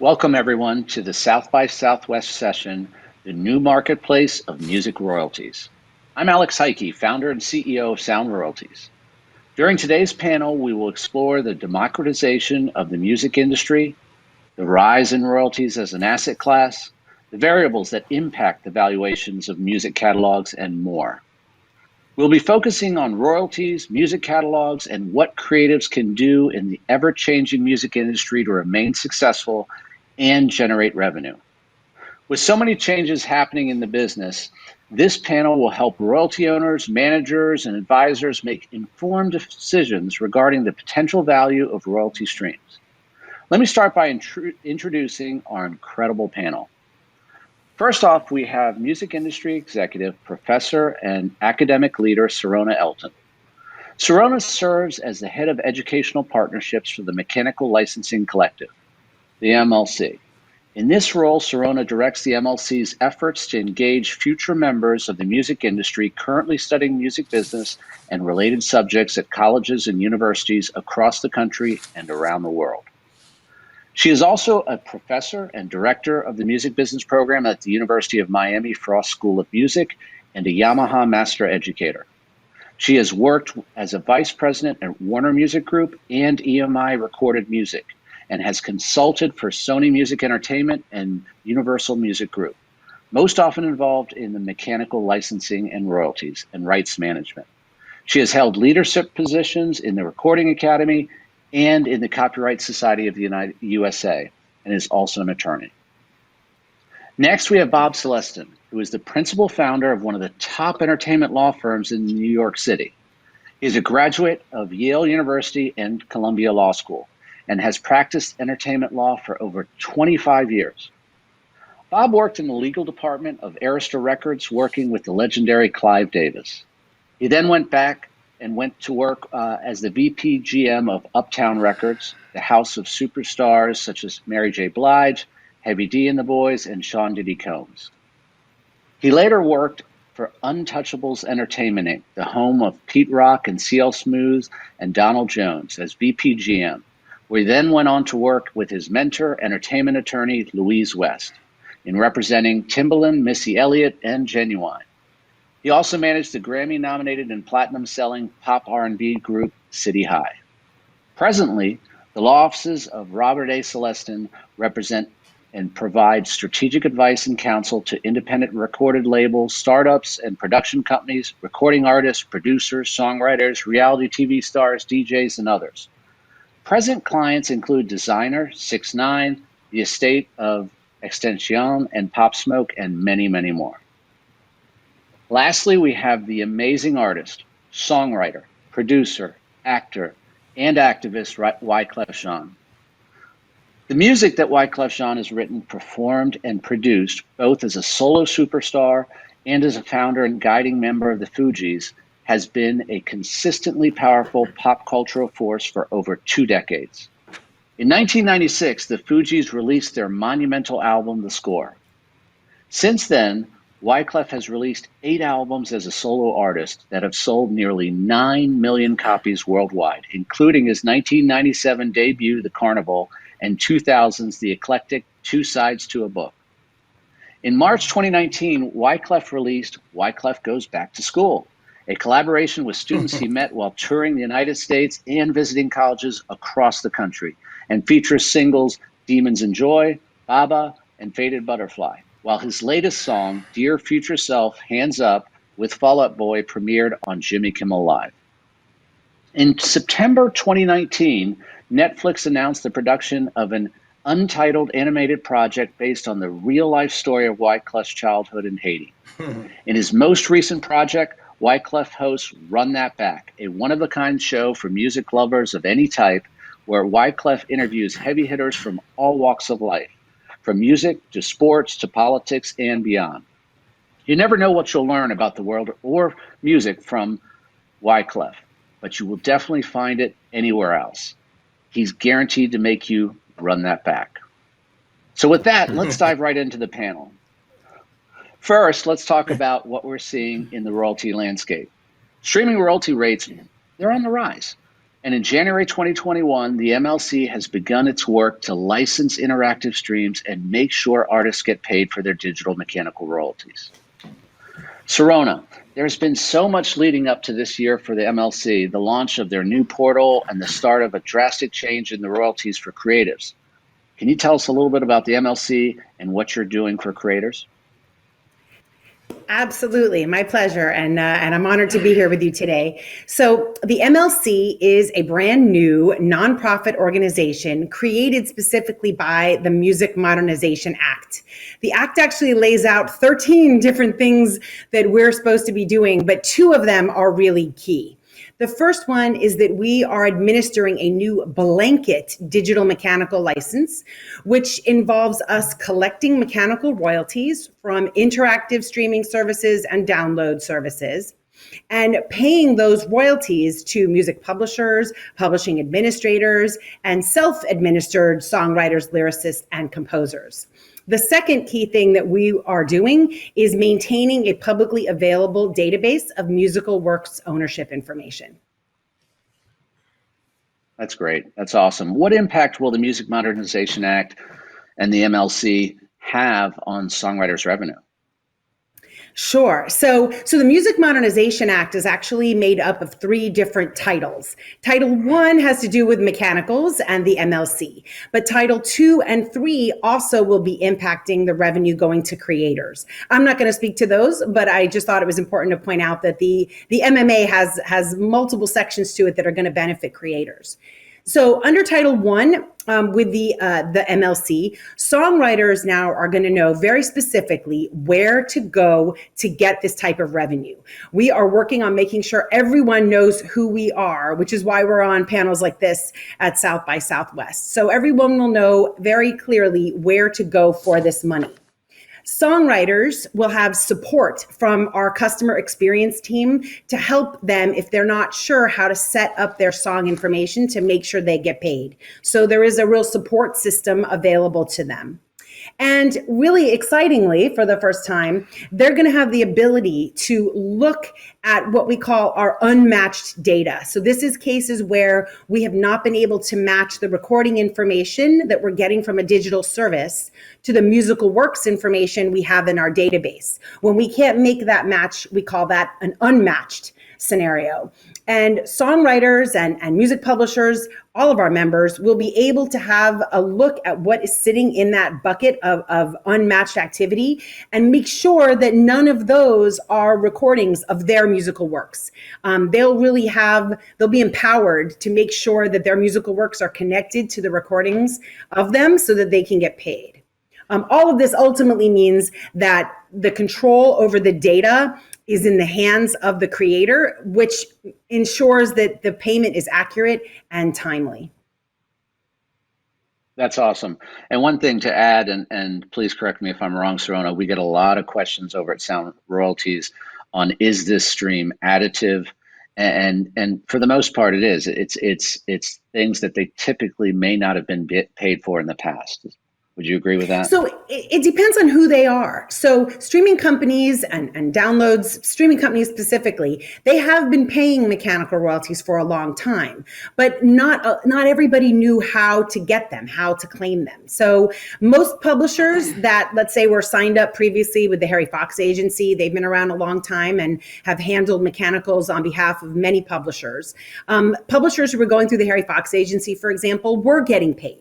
Welcome everyone to the South by Southwest session, the new marketplace of music royalties. I'm Alex Heike, founder and CEO of Sound Royalties. During today's panel, we will explore the democratization of the music industry, the rise in royalties as an asset class, the variables that impact the valuations of music catalogs, and more. We'll be focusing on royalties, music catalogs, and what creatives can do in the ever-changing music industry to remain successful and generate revenue. With so many changes happening in the business, this panel will help royalty owners, managers, and advisors make informed decisions regarding the potential value of royalty streams. Let me start by introducing our incredible panel. First off, we have music industry executive, professor, and academic leader, Sirona Elton. Sirona serves as the head of educational partnerships for the Mechanical Licensing Collective, the MLC. In this role, Sirona directs the MLC's efforts to engage future members of the music industry currently studying music business and related subjects at colleges and universities across the country and around the world. She is also a professor and director of the music business program at the University of Miami Frost School of Music and a Yamaha master educator. She has worked as a vice president at Warner Music Group and EMI Recorded Music, and has consulted for Sony Music Entertainment and Universal Music Group, most often involved in the mechanical licensing and royalties and rights management. She has held leadership positions in the Recording Academy and in the Copyright Society of the USA, and is also an attorney. Next, we have Bob Celestin, who is the principal founder of one of the top entertainment law firms in New York City. He is a graduate of Yale University and Columbia Law School, and has practiced entertainment law for over 25 years. Bob worked in the legal department of Arista Records, working with the legendary Clive Davis. He then went back and went to work as the VP GM of Uptown Records, the house of superstars such as Mary J. Blige, Heavy D and the Boys, and Sean Diddy Combs. He later worked for Untouchables Entertainment Inc., the home of Pete Rock and CL Smooth and Donald Jones, as VP GM, where he then went on to work with his mentor, entertainment attorney Louise West, in representing Timbaland, Missy Elliott, and Genuine. He also managed the Grammy-nominated and platinum-selling pop R&B group City High. Presently, the law offices of Robert A. Celestin represent and provide strategic advice and counsel to independent recorded labels, startups and production companies, recording artists, producers, songwriters, reality TV stars, DJs, and others. Present clients include Designer, 6ix9ine, the estate of Extension and Pop Smoke, and many, many more. Lastly, we have the amazing artist, songwriter, producer, actor, and activist Wyclef Jean. The music that Wyclef Jean has written, performed, and produced, both as a solo superstar and as a founder and guiding member of the Fugees, has been a consistently powerful pop cultural force for over 2 decades. In 1996, the Fugees released their monumental album, The Score. Since then, Wyclef has released 8 albums as a solo artist that have sold nearly 9 million copies worldwide, including his 1997 debut, The Carnival, and 2000's The Eclectic, Two Sides to a Book. In March 2019, Wyclef released Wyclef Goes Back to School, a collaboration with students he met while touring the United States and visiting colleges across the country, and features singles Demons and Joy, Baba, and Faded Butterfly, while his latest song, Dear Future Self, Hands Up, with Fall Out Boy, premiered on Jimmy Kimmel Live. In September 2019, Netflix announced the production of an untitled animated project based on the real-life story of Wyclef's childhood in Haiti. In his most recent project, Wyclef hosts Run That Back, a one-of-a-kind show for music lovers of any type, where Wyclef interviews heavy hitters from all walks of life, from music to sports to politics and beyond. You never know what you'll learn about the world or music from Wyclef, but you will definitely find it anywhere else. He's guaranteed to make you run that back. So with that, let's dive right into the panel. First, let's talk about what we're seeing in the royalty landscape. Streaming royalty rates, they're on the rise. And in January 2021, the MLC has begun its work to license interactive streams and make sure artists get paid for their digital mechanical royalties. Sirona, there's been so much leading up to this year for the MLC, the launch of their new portal and the start of a drastic change in the royalties for creatives. Can you tell us a little bit about the MLC and what you're doing for creators? Absolutely, my pleasure, and I'm honored to be here with you today. So the MLC is a brand new nonprofit organization created specifically by the Music Modernization Act. The Act actually lays out 13 different things that we're supposed to be doing, but two of them are really key. The first one is that we are administering a new blanket digital mechanical license, which involves us collecting mechanical royalties from interactive streaming services and download services, and paying those royalties to music publishers, publishing administrators, and self-administered songwriters, lyricists, and composers. The second key thing that we are doing is maintaining a publicly available database of musical works ownership information. That's great. That's awesome. What impact will the Music Modernization Act and the MLC have on songwriters' revenue? Sure. So the Music Modernization Act is actually made up of three different titles. Title 1 has to do with mechanicals and the MLC, but Title 2 and 3 also will be impacting the revenue going to creators. I'm not going to speak to those, but I just thought it was important to point out that the MMA has multiple sections to it that are going to benefit creators. So under Title 1, with the MLC, songwriters now are going to know very specifically where to go to get this type of revenue. We are working on making sure everyone knows who we are, which is why we're on panels like this at South by Southwest. So everyone will know very clearly where to go for this money. Songwriters will have support from our customer experience team to help them if they're not sure how to set up their song information to make sure they get paid. So there is a real support system available to them. And really excitingly, for the first time, they're going to have the ability to look at what we call our unmatched data. So this is cases where we have not been able to match the recording information that we're getting from a digital service to the musical works information we have in our database. When we can't make that match, we call that an unmatched scenario. And songwriters and music publishers, all of our members, will be able to have a look at what is sitting in that bucket of unmatched activity and make sure that none of those are recordings of their musical works. They'll be empowered to make sure that their musical works are connected to the recordings of them so that they can get paid. All of this ultimately means that the control over the data is in the hands of the creator, which ensures that the payment is accurate and timely. That's awesome. And one thing to add, and please correct me if I'm wrong, Sirona, we get a lot of questions over at Sound Royalties on, is this stream additive? And for the most part, it is. It's things that they typically may not have been paid for in the past. Would you agree with that? So it depends on who they are. So streaming companies and downloads, streaming companies specifically, they have been paying mechanical royalties for a long time, but not everybody knew how to get them, how to claim them. So most publishers that, let's say, were signed up previously with the Harry Fox agency, they've been around a long time and have handled mechanicals on behalf of many publishers. Publishers who were going through the Harry Fox agency, for example, were getting paid.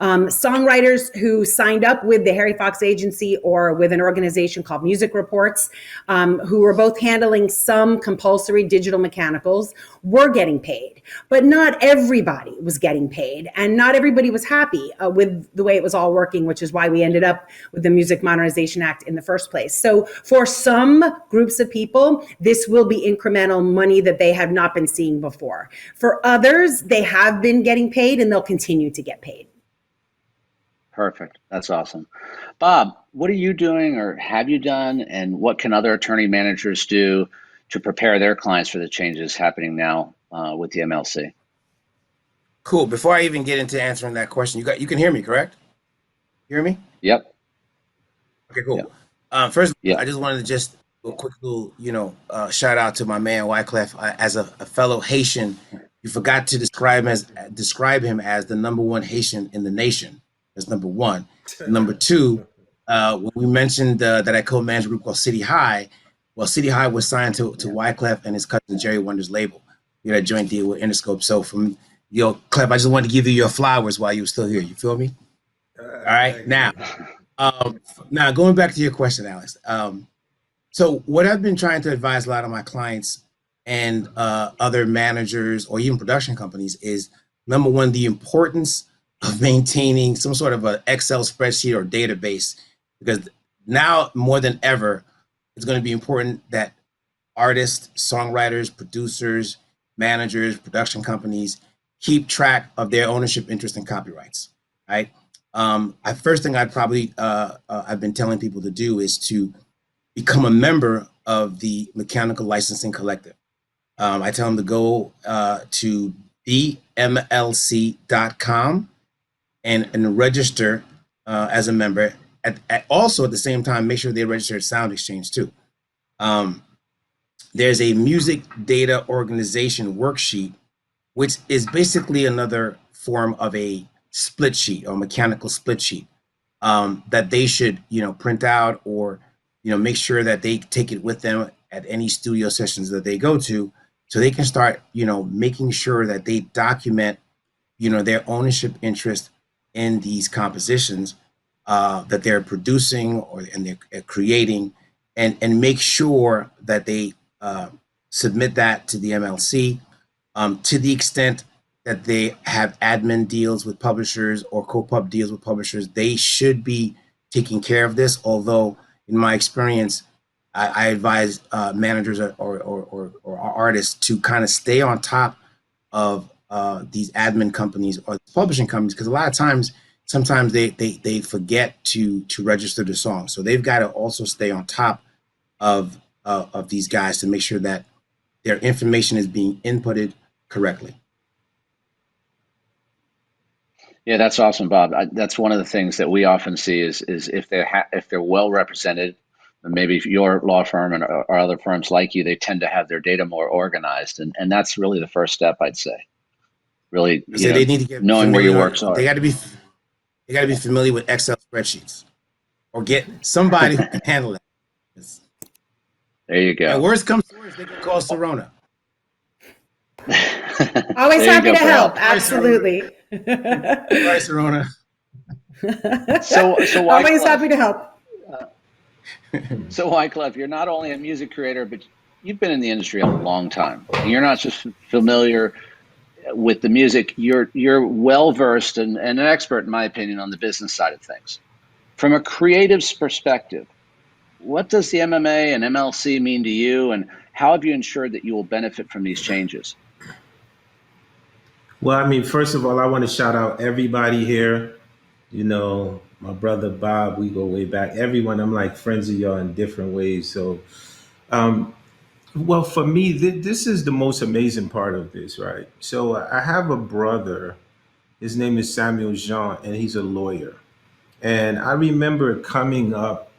Songwriters who signed up with the Harry Fox agency or with an organization called Music Reports, who were both handling some compulsory digital mechanicals, were getting paid. But not everybody was getting paid, and not everybody was happy with the way it was all working, which is why we ended up with the Music Modernization Act in the first place. So for some groups of people, this will be incremental money that they have not been seeing before. For others, they have been getting paid and they'll continue to get paid. Perfect. That's awesome. Bob, what are you doing or have you done, and what can other attorney managers do to prepare their clients for the changes happening now with the MLC? Cool. Before I even get into answering that question, you can hear me, correct? Hear me? Yep. Okay, cool. Yep. First, I just wanted to just do a quick little, shout out to my man Wyclef as a fellow Haitian You forgot to describe him as the number one Haitian in the nation. That's number one. Number two, when we mentioned that I co-managed a group called City High, well, City High was signed to Wyclef and his cousin Jerry Wonder's label. We had a joint deal with Interscope. So from Clef, I just wanted to give you your flowers while you were still here. You feel me? All right. Now going back to your question, Alex. So what I've been trying to advise a lot of my clients and other managers or even production companies is, number one, the importance of maintaining some sort of an Excel spreadsheet or database, because now more than ever, it's going to be important that artists, songwriters, producers, managers, production companies keep track of their ownership interest and copyrights, right? First thing I've been telling people to do is to become a member of the Mechanical Licensing Collective. I tell them to go to bmlc.com and register as a member. Also, at the same time, make sure they register at Sound Exchange too. There's a music data organization worksheet, which is basically another form of a split sheet or mechanical split sheet that they should, print out or, make sure that they take it with them at any studio sessions that they go to, so they can start, making sure that they document, their ownership interest in these compositions that they're producing and they're creating, and make sure that they submit that to the MLC to the extent that they have admin deals with publishers or co-pub deals with publishers. They should be taking care of this. Although, in my experience, I advise managers or artists to kind of stay on top of these admin companies or publishing companies, because a lot of times, sometimes they forget to register the song. So they've got to also stay on top of these guys to make sure that their information is being inputted correctly. Yeah, that's awesome, Bob. That's one of the things that we often see is if they're well represented, and maybe your law firm or other firms like you, they tend to have their data more organized, and that's really the first step, I'd say. Really, So they need to get knowing where your familiar. works are. They got to be familiar with Excel spreadsheets, or get somebody who can handle it. There you go. And worst comes to worst, they can call Serona. Always happy to help. Absolutely. Right, Serona. So always happy to help. So Wyclef, you're not only a music creator, but you've been in the industry a long time. And you're not just familiar with the music. You're well versed and an expert, in my opinion, on the business side of things. From a creative's perspective, what does the MMA and MLC mean to you, and how have you ensured that you will benefit from these changes? Well, I mean, first of all, I want to shout out everybody here. My brother Bob, we go way back. Everyone, I'm like friends of y'all in different ways. So, well, for me, this is the most amazing part of this, right? So I have a brother. His name is Samuel Jean, and he's a lawyer. And I remember coming up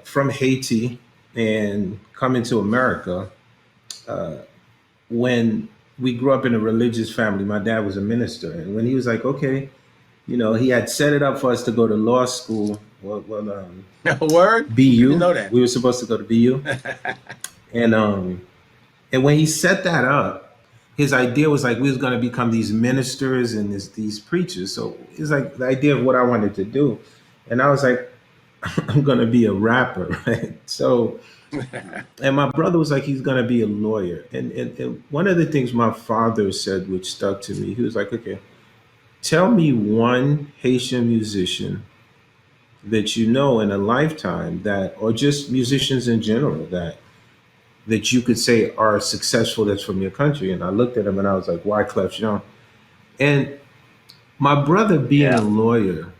from Haiti and coming to America when we grew up in a religious family. My dad was a minister, and when he was like, okay, he had set it up for us to go to law school. Well, Word? BU. You know that we were supposed to go to BU, and when he set that up, his idea was like we was going to become these ministers and these preachers. So it's like the idea of what I wanted to do, and I was like, I'm going to be a rapper, right? So. And my brother was like, he's going to be a lawyer. And one of the things my father said, which stuck to me, he was like, okay, tell me one Haitian musician that you know in a lifetime or just musicians in general that you could say are successful that's from your country. And I looked at him and I was like, Wyclef Jean. And my brother being a lawyer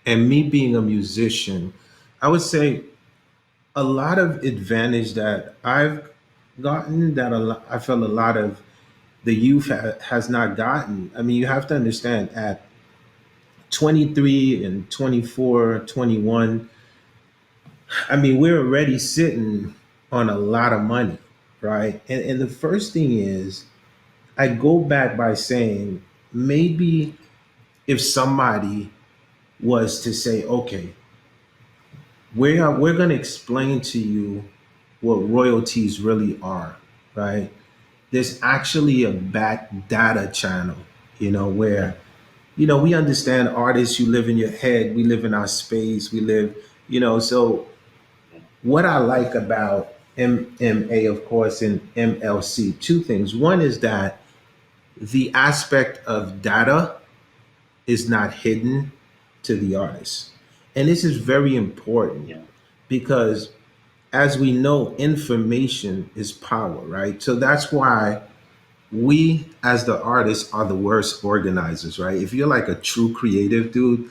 and me being a musician, I would say a lot of advantage that I've gotten I feel a lot of the youth has not gotten. I mean, you have to understand at 23 and 24, 21, I mean, we're already sitting on a lot of money, right? And the first thing is I go back by saying maybe if somebody was to say, okay, we're going to explain to you what royalties really are, right? There's actually a back data channel, where, we understand artists, you live in your head, we live in our space, we live, so what I like about MMA, of course, and MLC, two things. One is that the aspect of data is not hidden to the artist. And this is very important Yeah. because, as we know, information is power, right? So that's why we as the artists are the worst organizers, right? If you're like a true creative dude,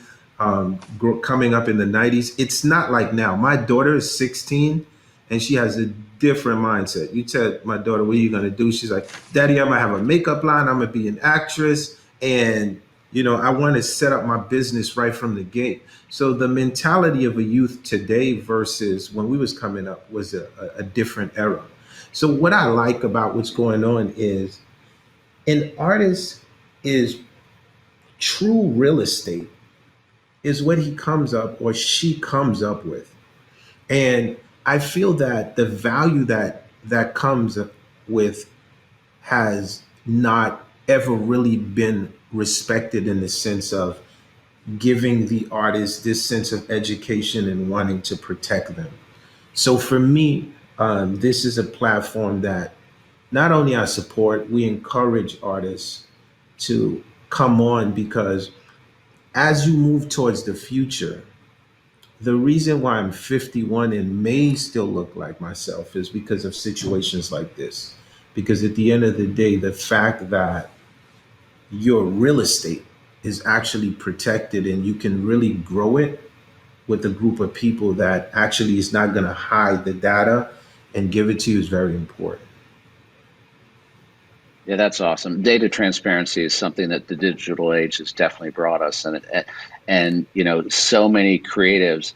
coming up in the 90s, it's not like now. My daughter is 16 and she has a different mindset. You tell my daughter, what are you going to do? She's like, Daddy, I'm going to have a makeup line, I'm going to be an actress, and I want to set up my business right from the gate. So the mentality of a youth today versus when we was coming up was a different era. So what I like about what's going on is an artist is true real estate is what he comes up or she comes up with. And I feel that the value that comes with has not ever really been respected in the sense of giving the artist this sense of education and wanting to protect them. So for me, this is a platform that not only I support, we encourage artists to come on because as you move towards the future, the reason why I'm 51 and may still look like myself is because of situations like this. Because at the end of the day, the fact that your real estate is actually protected and you can really grow it with a group of people that actually is not going to hide the data and give it to you is very important. Yeah, that's awesome. Data transparency is something that the digital age has definitely brought us, and so many creatives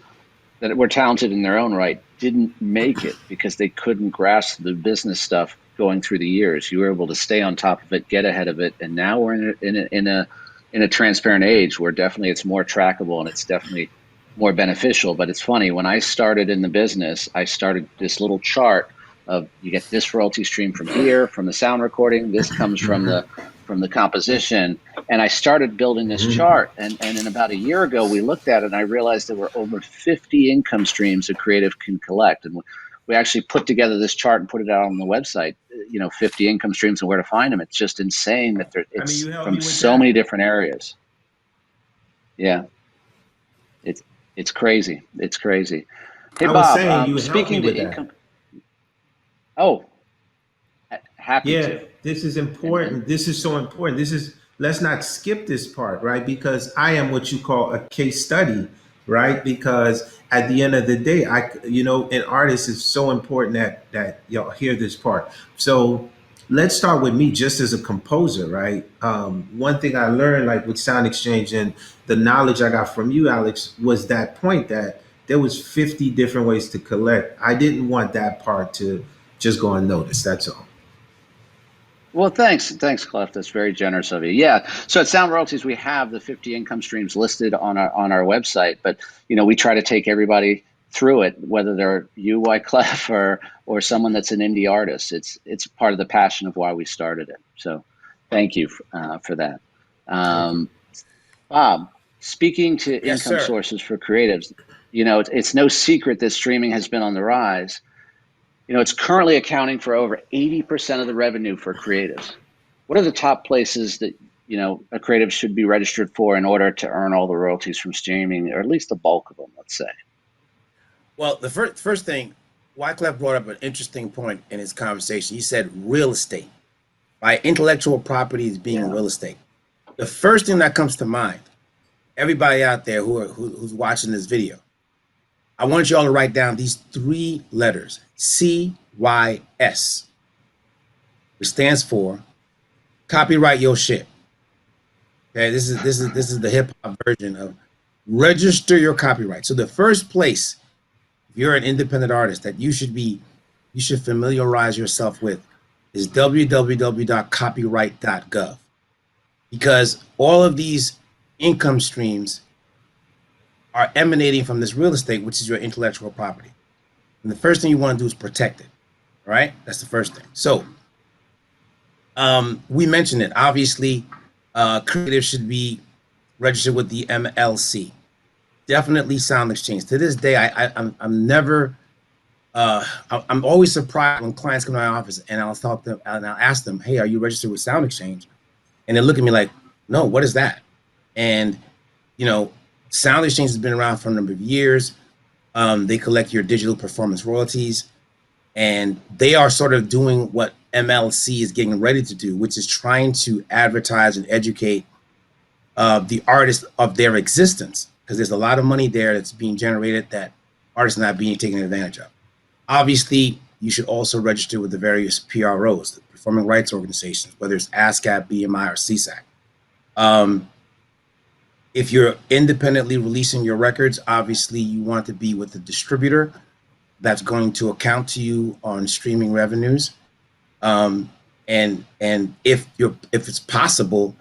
that were talented in their own right didn't make it because they couldn't grasp the business stuff going through the years. You were able to stay on top of it, get ahead of it, and now we're in a transparent age where definitely it's more trackable and it's definitely more beneficial. But it's funny, when I started in the business, I started this little chart of you get this royalty stream from here, from the sound recording, this comes from the composition. And I started building this chart. And in about a year ago, we looked at it and I realized there were over 50 income streams a creative can collect. And we actually put together this chart and put it out on the website, 50 income streams and where to find them. It's just insane that it's You helped me from with so many that. different areas. Yeah, it's it's crazy. It's crazy. Hey, I was Bob, saying you helped me speaking to with that. income, oh, happy Yeah, to. this is And important. This is so important. Let's not skip this part, right? Because I am what you call a case study, right? Because at the end of the day, an artist is so important that y'all hear this part. So let's start with me just as a composer, right? One thing I learned, like with Sound Exchange and the knowledge I got from you, Alex, was that point that there was 50 different ways to collect. I didn't want that part to just go unnoticed. That's all. well, thanks, Clef. That's very generous of you. Yeah. So at Sound Royalties, we have the 50 income streams listed on our website, but we try to take everybody through it, whether they're you, Clef, or someone that's an indie artist. It's part of the passion of why we started it. So, thank you for that. Thank you. Um, Bob, speaking to Yes, income sir. sources for creatives, it's no secret that streaming has been on the rise. It's currently accounting for over 80% of the revenue for creatives. What are the top places that, a creative should be registered for in order to earn all the royalties from streaming, or at least the bulk of them, let's say? Well, the first thing, Wyclef brought up an interesting point in his conversation. He said real estate, right? Intellectual property is being Yeah. real estate. The first thing that comes to mind, everybody out there who's watching this video, I want you all to write down these three letters: CYS, which stands for copyright your shit. Okay, this is the hip hop version of register your copyright. So the first place, if you're an independent artist, that you should familiarize yourself with. is www.copyright.gov, because all of these income streams are emanating from this real estate, which is your intellectual property. And the first thing you want to do is protect it. Right? That's the first thing. So we mentioned it. Obviously, creatives should be registered with the MLC. Definitely Sound Exchange. To this day, I'm never. I'm always surprised when clients come to my office and I'll talk to them and I'll ask them, "Hey, are you registered with Sound Exchange?" And they look at me like, "No, what is that?" And Sound Exchange has been around for a number of years. They collect your digital performance royalties, and they are sort of doing what MLC is getting ready to do, which is trying to advertise and educate the artists of their existence, because there's a lot of money there that's being generated that artists are not being taken advantage of. Obviously, you should also register with the various PROs, the performing rights organizations, whether it's ASCAP, BMI, or CSAC. If you're independently releasing your records, obviously you want to be with a distributor that's going to account to you on streaming revenues. And if it's possible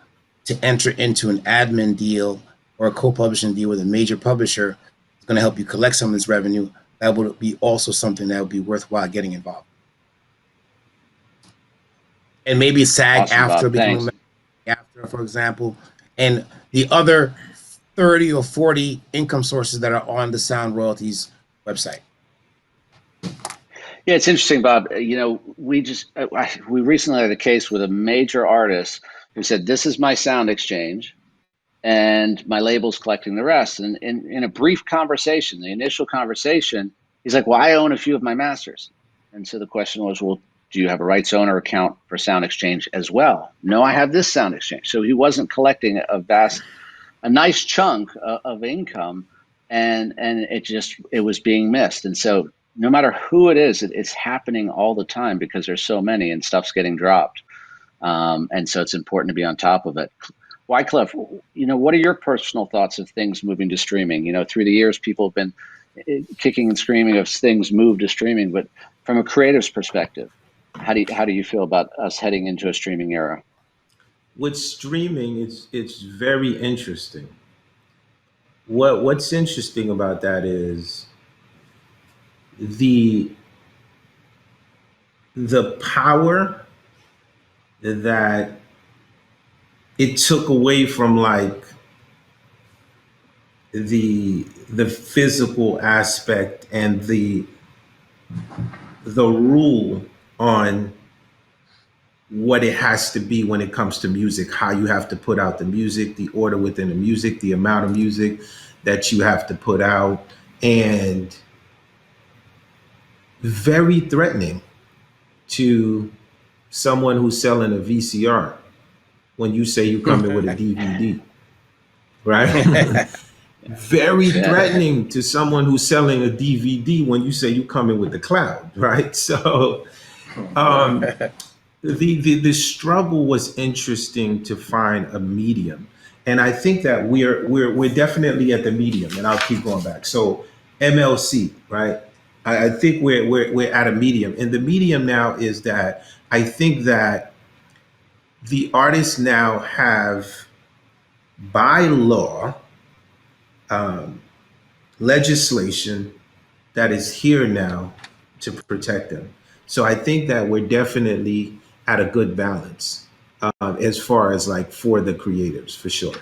to enter into an admin deal or a co-publishing deal with a major publisher, it's going to help you collect some of this revenue. That would be also something that would be worthwhile getting involved. And maybe SAG Awesome, after Bob. becoming Thanks. after, for example, and the other 30 or 40 income sources that are on the Sound Royalties website. Yeah, it's interesting, Bob. We recently had a case with a major artist who said, "This is my Sound Exchange, and my label's collecting the rest." And in a brief conversation, the initial conversation, he's like, "Well, I own a few of my masters." And so the question was, "Well, do you have a rights owner account for Sound Exchange as well?" "No, I have this Sound Exchange." So he wasn't collecting a nice chunk of income, and it was being missed. And so no matter who it is, it's happening all the time because there's so many and stuff's getting dropped. And so it's important to be on top of it. Wycliffe, what are your personal thoughts of things moving to streaming? Through the years, people have been kicking and screaming of things move to streaming, but from a creative's perspective, how do you feel about us heading into a streaming era? With streaming, it's very interesting. What's interesting about that is the the power that it took away from, like, the physical aspect and the rule on what it has to be when it comes to music, how you have to put out the music, the order within the music, the amount of music that you have to put out, and very threatening to someone who's selling a VCR when you say you come in with a DVD, right? Very threatening to someone who's selling a DVD when you say you come in with the cloud, right? So the struggle was interesting to find a medium, and I think that we're definitely at the medium. And I'll keep going back. So MLC, right? I think we're at a medium, and the medium now is that I think that the artists now have, by law, legislation that is here now to protect them. So I think that we're definitely at a good balance, as far as, like, for the creatives, for sure.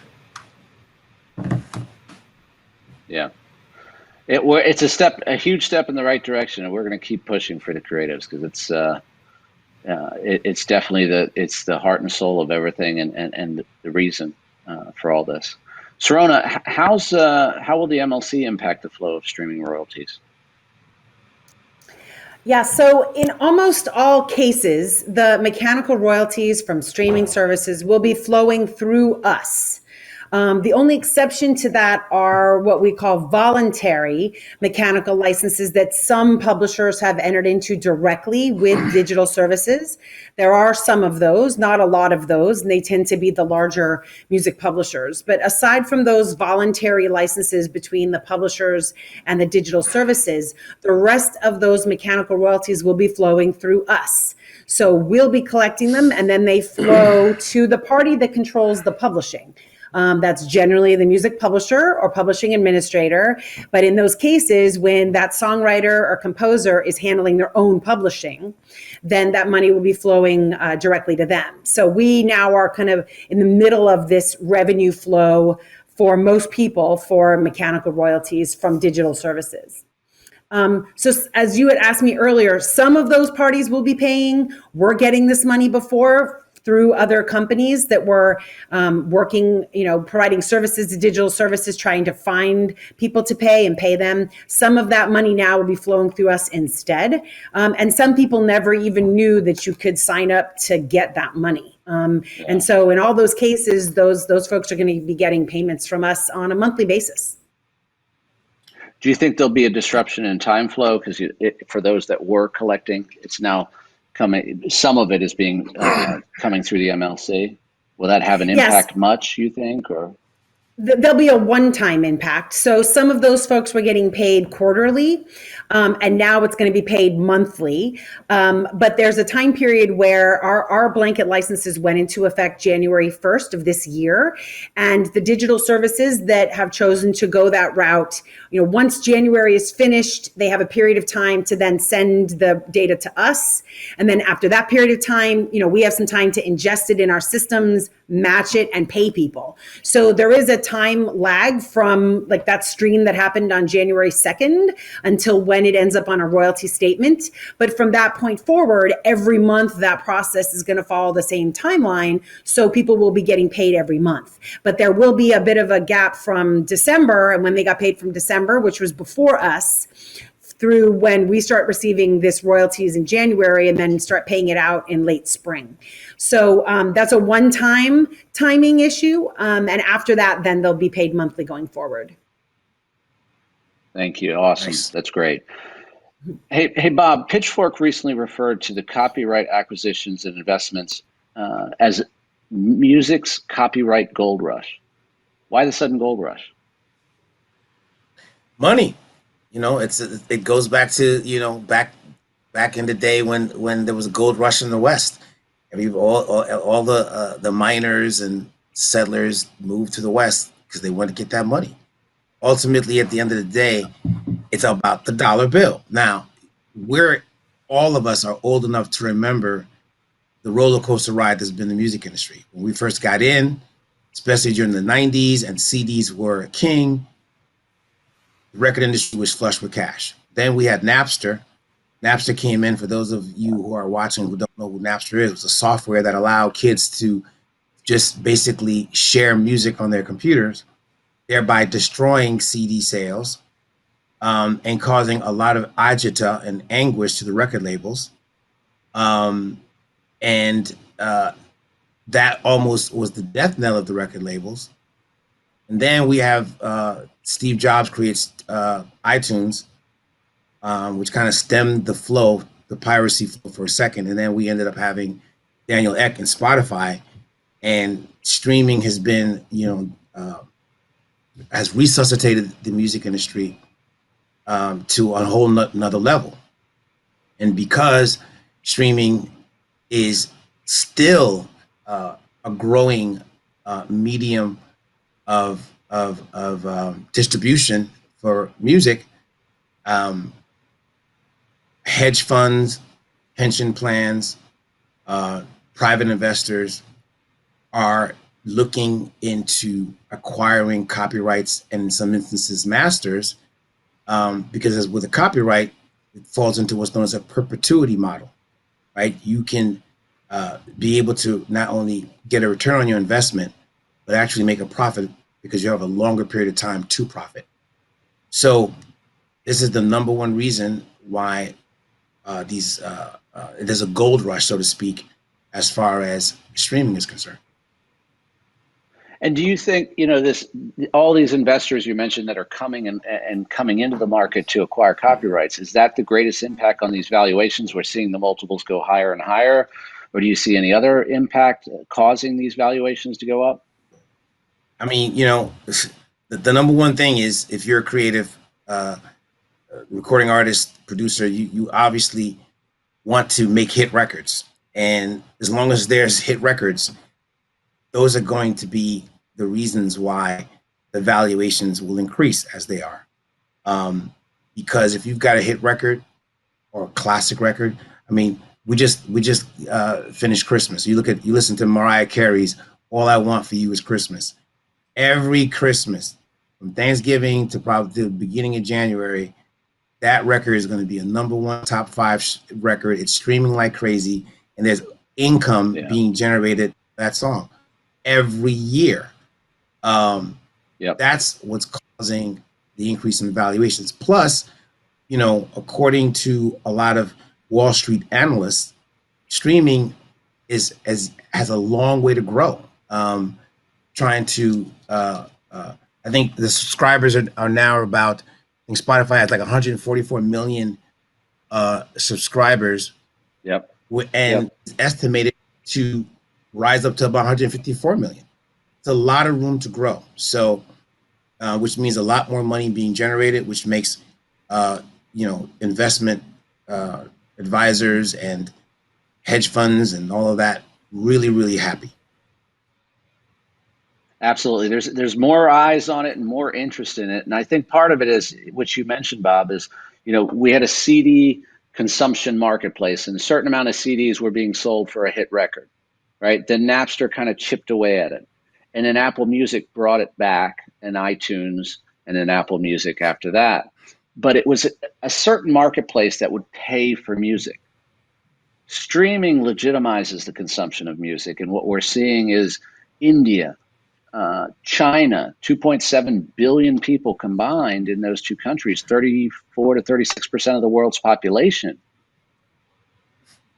Yeah. It's a huge step in the right direction, and we're going to keep pushing for the creatives because it's definitely the heart and soul of everything, and the reason for all this. Sharona, how will the MLC impact the flow of streaming royalties? Yeah, so in almost all cases, the mechanical royalties from streaming services will be flowing through us. The only exception to that are what we call voluntary mechanical licenses that some publishers have entered into directly with digital services. There are some of those, not a lot of those, and they tend to be the larger music publishers. But aside from those voluntary licenses between the publishers and the digital services, the rest of those mechanical royalties will be flowing through us. So we'll be collecting them, and then they flow to the party that controls the publishing. That's generally the music publisher or publishing administrator. But in those cases, when that songwriter or composer is handling their own publishing, then that money will be flowing directly to them. So we now are kind of in the middle of this revenue flow for most people for mechanical royalties from digital services. So as you had asked me earlier, some of those parties will be paying. We're getting this money before through other companies that were working, providing services to digital services, trying to find people to pay and pay them. Some of that money now will be flowing through us instead. And some people never even knew that you could sign up to get that money. And so in all those cases, those folks are going to be getting payments from us on a monthly basis. Do you think there'll be a disruption in time flow? Because for those that were collecting, it's now coming. Some of it is being coming through the MLC. Will that have an impact much, you think, or? There'll be a one-time impact. So some of those folks were getting paid quarterly, and now it's going to be paid monthly. But there's a time period where our blanket licenses went into effect January 1st of this year. And the digital services that have chosen to go that route, once January is finished, they have a period of time to then send the data to us. And then after that period of time, we have some time to ingest it in our systems, match it, and pay people. So there is a time lag from like that stream that happened on January 2nd until when it ends up on a royalty statement. But from that point forward, every month that process is going to follow the same timeline. So people will be getting paid every month. But there will be a bit of a gap from December, and when they got paid from December, which was before us, through when we start receiving this royalties in January and then start paying it out in late spring. So that's a one-time timing issue. And after that, then they'll be paid monthly going forward. Thank you. Awesome. Nice. That's great. Hey, Bob, Pitchfork recently referred to the copyright acquisitions and investments as music's copyright gold rush. Why the sudden gold rush? Money. It goes back to back in the day when there was a gold rush in the West. All the miners and settlers moved to the West because they wanted to get that money. Ultimately, at the end of the day, it's about the dollar bill. Now, all of us are old enough to remember the roller coaster ride that's been the music industry. When we first got in, especially during the 90s and CDs were king, the record industry was flush with cash. Then we had Napster. Napster came in. For those of you who are watching who don't know who Napster is, it was a software that allowed kids to just basically share music on their computers, thereby destroying CD sales and causing a lot of agita and anguish to the record labels. That almost was the death knell of the record labels. And then we have Steve Jobs creates iTunes, which kind of stemmed the piracy flow for a second. And then we ended up having Daniel Ek and Spotify, and streaming has been, has resuscitated the music industry to a whole another level. And because streaming is still a growing medium of distribution for music, hedge funds, pension plans, private investors are looking into acquiring copyrights and in some instances masters, because as with a copyright, it falls into what's known as a perpetuity model, right? You can be able to not only get a return on your investment, but actually make a profit because you have a longer period of time to profit. So this is the number one reason why there's a gold rush, so to speak, as far as streaming is concerned. And do you think, all these investors you mentioned that are coming and coming into the market to acquire copyrights, is that the greatest impact on these valuations? We're seeing the multiples go higher and higher, or do you see any other impact causing these valuations to go up? I mean, the number one thing is, if you're a creative recording artist, producer, you obviously want to make hit records. And as long as there's hit records, those are going to be the reasons why the valuations will increase as they are. Because if you've got a hit record or a classic record, I mean, we just finished Christmas. You listen to Mariah Carey's "All I Want for You Is Christmas." Every Christmas, from Thanksgiving to probably the beginning of January, that record is going to be a number one top five record. It's streaming like crazy, and there's income being generated that song every year. That's what's causing the increase in valuations. Plus, according to a lot of Wall Street analysts, streaming has a long way to grow. Trying to, I think the subscribers are now about, I think Spotify has like 144 million subscribers. And it's estimated to rise up to about 154 million. It's a lot of room to grow. So, which means a lot more money being generated, which makes, investment advisors and hedge funds and all of that really, really happy. Absolutely. There's more eyes on it and more interest in it. And I think part of it is, which you mentioned, Bob, is, we had a CD consumption marketplace, and a certain amount of CDs were being sold for a hit record, right? Then Napster kind of chipped away at it. And then Apple Music brought it back, and iTunes, and then Apple Music after that. But it was a certain marketplace that would pay for music. Streaming legitimizes the consumption of music. And what we're seeing is India, China, 2.7 billion people combined in those two countries, 34 to 36% of the world's population,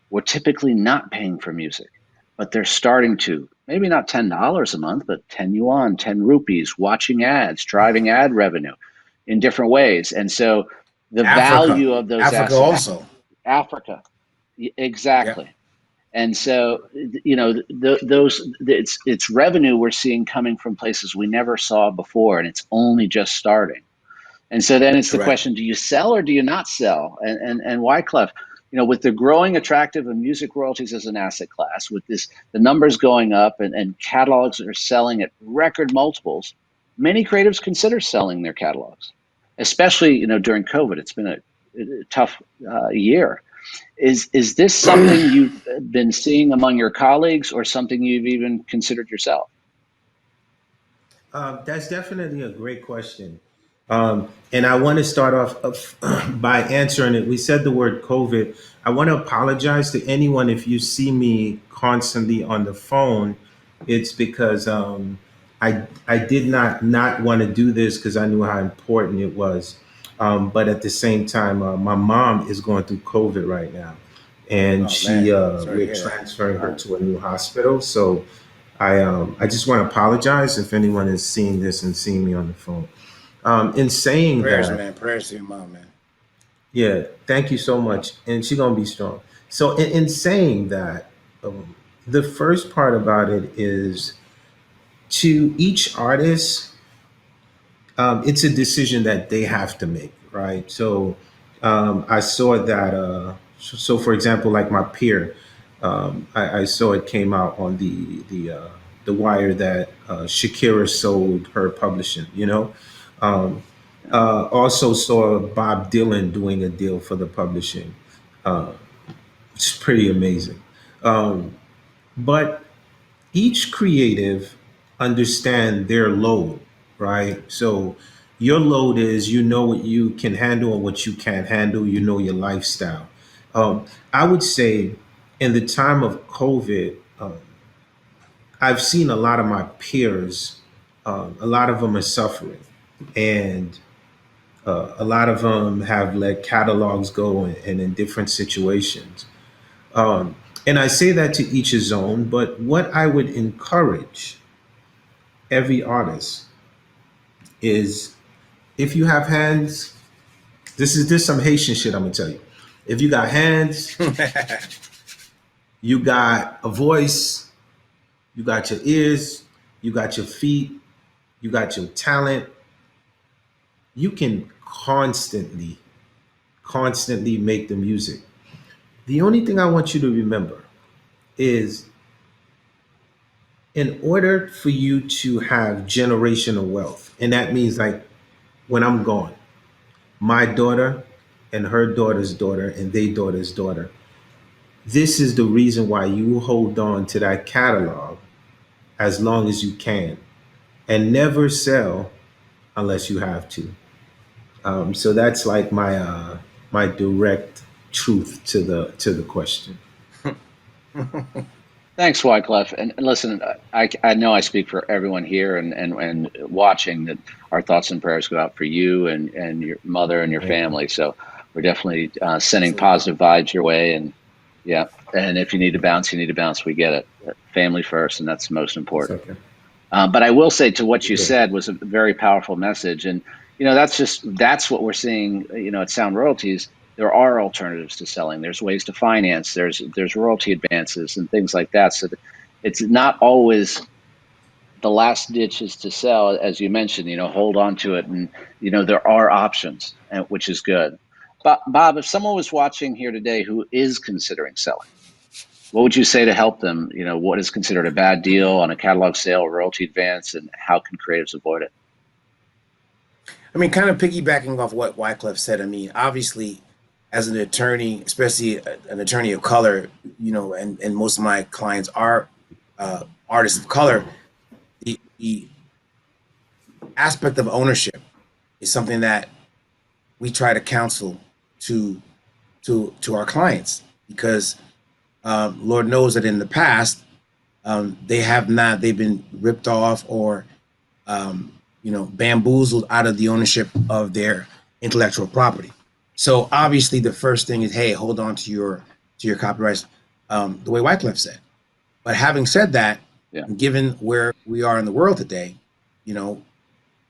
were typically not paying for music, but they're starting to. Maybe not $10 a month, but 10 yuan, 10 rupees, watching ads, driving ad revenue in different ways. And so the value of those Africa assets, also. Africa, exactly. Yep. And so, it's revenue we're seeing coming from places we never saw before, and it's only just starting. And so then it's the question: do you sell or do you not sell? And Wyclef, with the growing attractive of music royalties as an asset class, with the numbers going up and catalogs are selling at record multiples, many creatives consider selling their catalogs, especially during COVID. It's been a tough year. Is this something you've been seeing among your colleagues, or something you've even considered yourself? That's definitely a great question. And I want to start off by answering it. We said the word COVID. I want to apologize to anyone if you see me constantly on the phone. It's because I did not want to do this because I knew how important it was. But at the same time, my mom is going through COVID right now, and we're transferring her to a new hospital. So I just want to apologize if anyone is seeing this and seeing me on the phone. In saying prayers, that, man, prayers to your mom, man. Yeah, thank you so much, and she's gonna be strong. So in saying that, the first part about it is, to each artist, it's a decision that they have to make, right? So I saw that. So for example, like my peer, I saw it came out on the wire that Shakira sold her publishing. Also saw Bob Dylan doing a deal for the publishing. It's pretty amazing. But each creative understand their load, right? So your load is, what you can handle and what you can't handle. Your lifestyle. I would say in the time of COVID, I've seen a lot of my peers. A lot of them are suffering, and a lot of them have let catalogs go and in different situations. And I say that to each his own, but what I would encourage every artist is, if you have hands, this is some Haitian shit I'm gonna tell you. If you got hands, you got a voice, you got your ears, you got your feet, you got your talent, you can constantly make the music. The only thing I want you to remember is in order for you to have generational wealth, and that means like when I'm gone, my daughter and her daughter's daughter and their daughter's daughter, this is the reason why you hold on to that catalog as long as you can and never sell unless you have to. So that's like my direct truth to the question. Thanks, Wyclef. And listen, I know I speak for everyone here and watching that our thoughts and prayers go out for you and your mother and your Thank you. family. So we're definitely sending Absolutely. positive vibes your way. And yeah, and if you need to bounce, you need to bounce. We get it. Family first, and that's the most It's important. okay. But I will say to what you Yeah. said was a very powerful message, and that's what we're seeing. At Sound Royalties, there are alternatives to selling. There's ways to finance. There's royalty advances and things like that. So it's not always the last ditch is to sell, as you mentioned. Hold on to it, and there are options, which is good. But Bob, if someone was watching here today who is considering selling, what would you say to help them? What is considered a bad deal on a catalog sale or royalty advance, and how can creatives avoid it? I mean, kind of piggybacking off what Wyclef said. I mean, obviously, as an attorney, especially an attorney of color, and most of my clients are artists of color. The aspect of ownership is something that we try to counsel to to our clients because Lord knows that in the past they've been ripped off or bamboozled out of the ownership of their intellectual property. So obviously, the first thing is, hey, hold on to your copyrights, the way Wyclef said. But having said that, Yeah. given where we are in the world today, you know,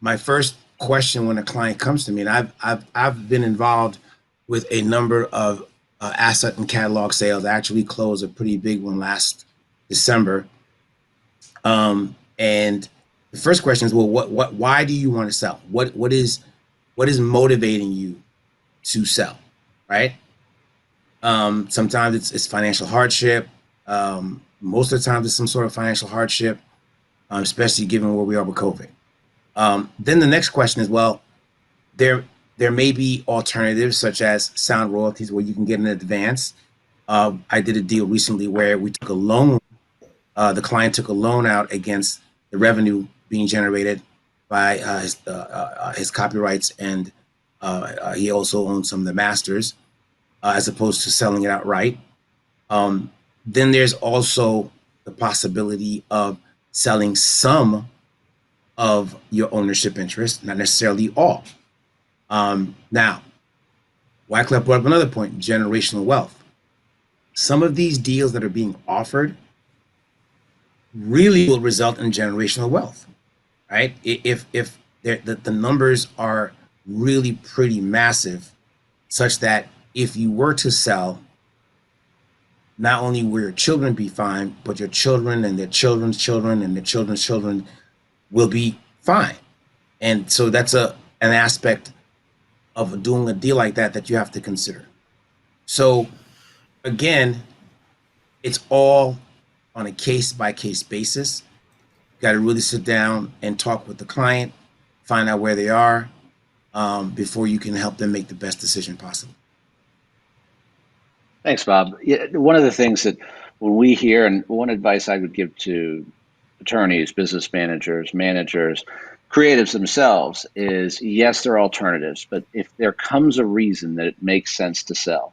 my first question when a client comes to me, and I've been involved with a number of asset and catalog sales. I actually closed a pretty big one last December. And the first question is, well, why do you want to sell? What is motivating you to sell, right? Sometimes it's financial hardship. Most of the time, it's some sort of financial hardship, especially given where we are with COVID. Then the next question is, well, there there may be alternatives such as sound royalties where you can get an advance. I did a deal recently where we took a loan. The client took a loan out against the revenue being generated by his copyrights, and he also owns some of the masters, as opposed to selling it outright. Um, then there's also the possibility of selling some of your ownership interest, not necessarily all. Now, Wyclef brought up another point: generational wealth. Some of these deals that are being offered really will result in generational wealth, right? If the numbers are really pretty massive, such that if you were to sell, not only will your children be fine, but your children and their children's children and their children's children will be fine. And so that's an aspect of doing a deal like that you have to consider. So again, it's all on a case by case basis. You got to really sit down and talk with the client, find out where they are, before you can help them make the best decision possible. Thanks, Bob. Yeah, one of the things that when we hear, and one advice I would give to attorneys, business managers, creatives themselves is yes, there are alternatives, but if there comes a reason that it makes sense to sell,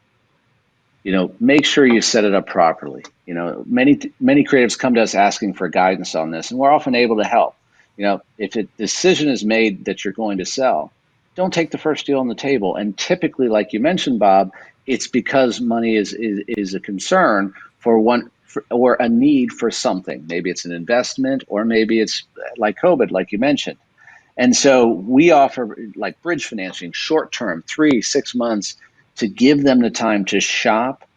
make sure you set it up properly. Many creatives come to us asking for guidance on this, and we're often able to help. If a decision is made that you're going to sell, don't take the first deal on the table. And typically, like you mentioned, Bob, it's because money is a concern or a need for something. Maybe it's an investment, or maybe it's like COVID, like you mentioned. And so we offer like bridge financing, short term, 3, 6 months, to give them the time to shop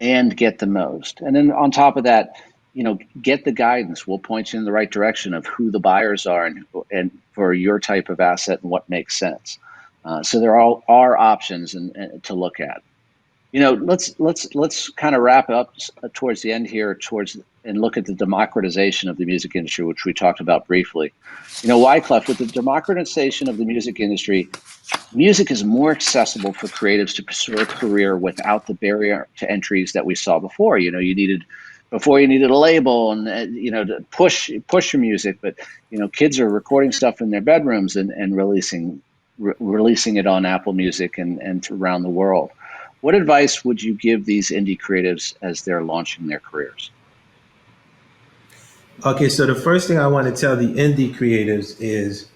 and get the most. And then on top of that, get the guidance. We'll point you in the right direction of who the buyers are and for your type of asset and what makes sense. So there are options to look at. Let's kind of wrap up towards the end here, and look at the democratization of the music industry, which we talked about briefly. Wyclef, with the democratization of the music industry, music is more accessible for creatives to pursue a career without the barrier to entries that we saw before. You needed a label and to push your music, but kids are recording stuff in their bedrooms and releasing it on Apple Music and around the world. What advice would you give these indie creatives as they're launching their careers? Okay, so the first thing I want to tell the indie creatives is,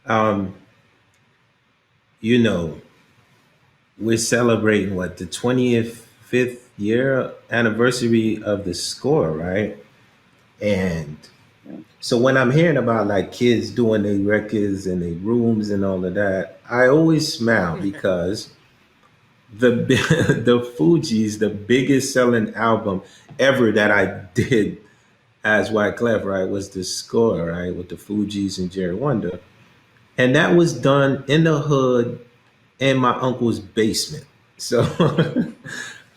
um, you know, we're celebrating what, the 20th, 5th year anniversary of the score, right? And Yeah. so when I'm hearing about like kids doing their records in their rooms and all of that, I always smile because the the Fugees, the biggest selling album ever that I did as Wyclef, right, was the score, right, with the Fugees and Jerry Wonder. And that was done in the hood in my uncle's basement. So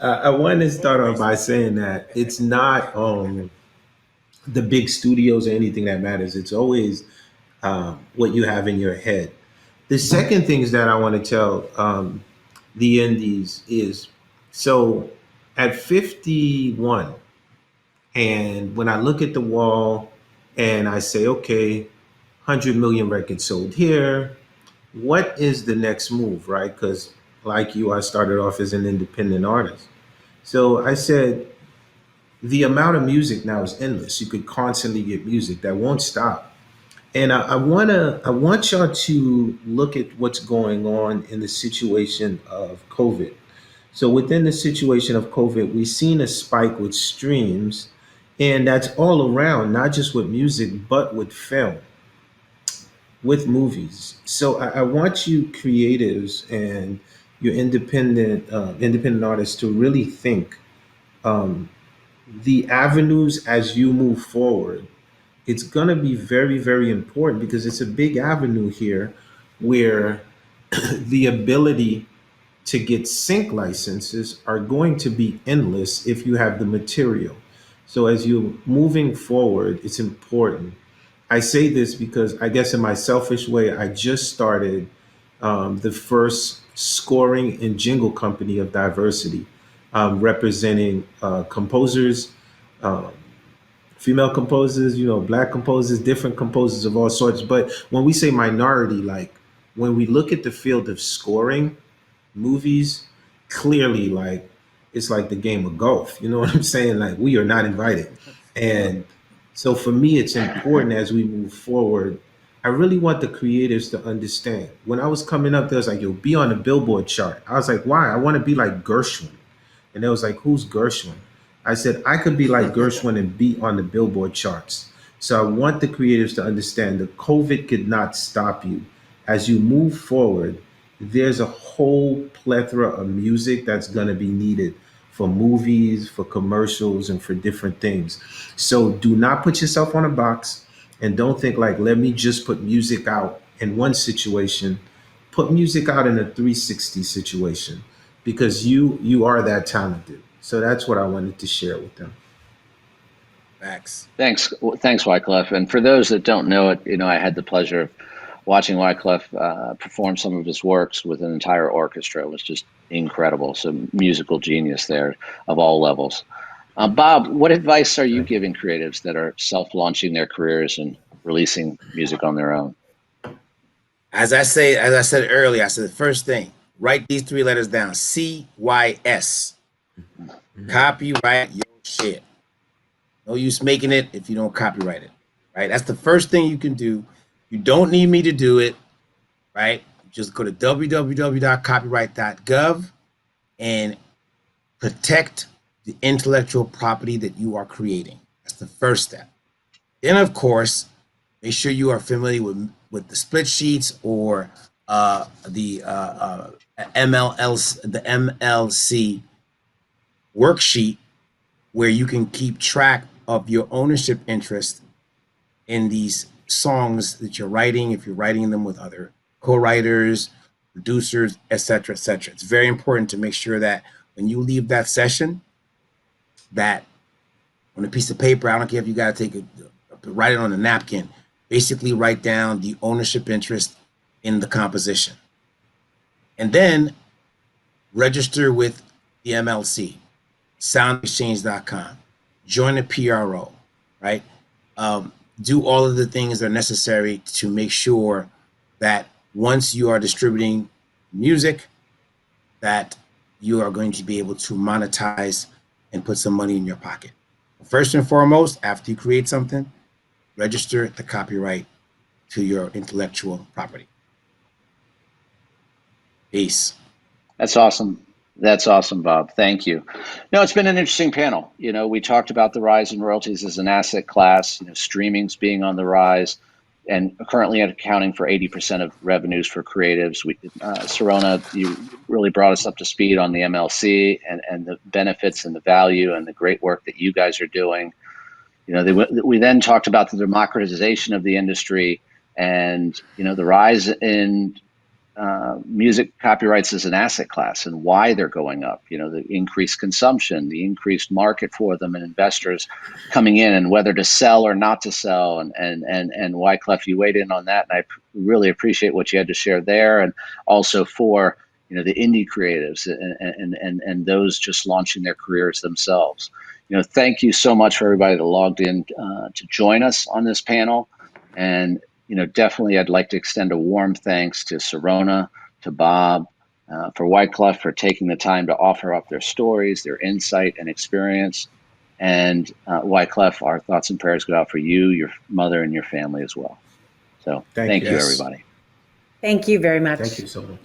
I want to start off by saying that it's not the big studios or anything that matters. It's always what you have in your head. The second things that I want to tell the indies is, so at 51, and when I look at the wall and I say, okay, 100 million records sold here, what is the next move, right? Because like you, I started off as an independent artist. So I said, the amount of music now is endless. You could constantly get music that won't stop. And I want y'all to look at what's going on in the situation of COVID. So within the situation of COVID, we've seen a spike with streams, and that's all around, not just with music, but with film, with movies. So I want you creatives and your independent artists to really think um, the avenues as you move forward. It's going to be very, very important because it's a big avenue here where the ability to get sync licenses are going to be endless if you have the material. So as you're moving forward, it's important. I say this because I guess in my selfish way, I just started the first scoring and jingle company of diversity, representing composers, um, female composers, black composers, different composers of all sorts. But when we say minority, like when we look at the field of scoring, movies, clearly, like it's like the game of golf. You know what I'm saying? Like we are not invited. And so for me, it's important as we move forward. I really want the creatives to understand. When I was coming up, there was like, you'll be on the Billboard chart. I was like, why? I want to be like Gershwin. And they was like, who's Gershwin? I said, I could be like Gershwin and be on the Billboard charts. So I want the creatives to understand that COVID could not stop you. As you move forward, there's a whole plethora of music that's going to be needed for movies, for commercials, and for different things. So do not put yourself on a box and don't think like, let me just put music out in one situation. Put music out in a 360 situation because you are that talented. So that's what I wanted to share with them. Facts. Thanks, Wyclef. And for those that don't know it, I had the pleasure of watching Wyclef perform some of his works with an entire orchestra. It was just incredible. Some musical genius there of all levels. Bob, what advice are you giving creatives that are self-launching their careers and releasing music on their own? As I said earlier, I said the first thing, write these three letters down. CYS. Copyright your shit. No use making it if you don't copyright it. Right? That's the first thing you can do. You don't need me to do it. Right? Just go to www.copyright.gov and protect the intellectual property that you are creating. That's the first step. Then, of course, make sure you are familiar with the split sheets or the MLC worksheet, where you can keep track of your ownership interest in these songs that you're writing. If you're writing them with other co-writers, producers, et cetera, et cetera. It's very important to make sure that when you leave that session, that on a piece of paper, I don't care if you got to write it on a napkin, basically write down the ownership interest in the composition. And then register with the MLC, soundexchange.com, join a PRO, right? Do all of the things that are necessary to make sure that once you are distributing music, that you are going to be able to monetize and put some money in your pocket. First and foremost, after you create something, register the copyright to your intellectual property. Peace. That's awesome. That's awesome, Bob. Thank you. No, it's been an interesting panel. We talked about the rise in royalties as an asset class, streaming's being on the rise and currently accounting for 80% of revenues for creatives. Sirona, you really brought us up to speed on the MLC and the benefits and the value and the great work that you guys are doing. We then talked about the democratization of the industry and, the rise in music copyrights as an asset class and why they're going up, the increased consumption, the increased market for them and investors coming in and whether to sell or not to sell. And Wyclef, you weighed in on that. And I really appreciate what you had to share there. And also for, the indie creatives and those just launching their careers themselves. Thank you so much for everybody that logged in to join us on this panel. And definitely I'd like to extend a warm thanks to Sirona, to Bob, for Wyclef for taking the time to offer up their stories, their insight and experience. And Wyclef, our thoughts and prayers go out for you, your mother, and your family as well. So thank you, everybody. Thank you very much. Thank you so much.